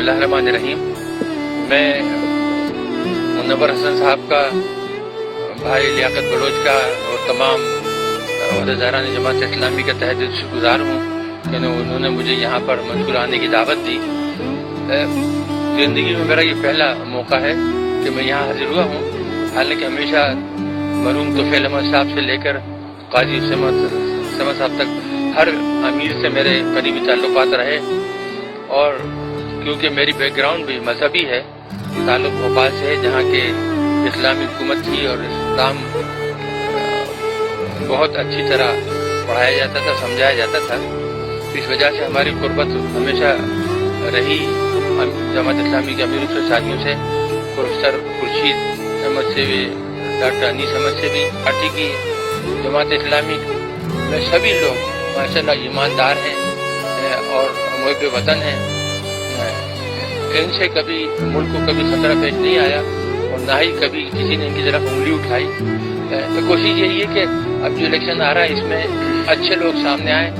बिस्मिल्लाहिर्रहमानिर्रहीम। मैं मुनव्वर हसन साहब का, भाई लियाकत बलोच का और तमाम अहदेदारान जमात इस्लामी का तहे दिल से शुक्रगुजार हूँ कि उन्होंने मुझे यहाँ पर मंजूर आने की दावत दी। ज़िंदगी में मेरा ये पहला मौका है कि मैं यहाँ हाजिर हुआ हूँ। हालांकि हमेशा मरहूम तोफैल अहमद साहब से लेकर काजी समद साहब तक हर अमीर से मेरे करीबी ताल्लुकात रहे, और क्योंकि मेरी बैकग्राउंड भी मजहबी है, ताल्लुक भोपाल से है जहाँ के इस्लामी हुकूमत थी और इस्लाम बहुत अच्छी तरह पढ़ाया जाता था, समझाया जाता था। तो इस वजह से हमारी कुर्बत हमेशा रही जमात इस्लामी के अमीरों से, साथियों से, प्रोफेसर खुर्शीद अहमद से भी, डॉक्टर अनीस अहमद से भी। पार्टी की जमात इस्लामी में सभी लोग माशाअल्लाह ईमानदार हैं और मुहिब वतन हैं। इनसे कभी मुल्क को कभी खतरा पेश नहीं आया और ना ही कभी किसी ने इनकी तरफ उंगली उठाई। तो कोशिश यही है कि अब जो इलेक्शन आ रहा है इसमें अच्छे लोग सामने आए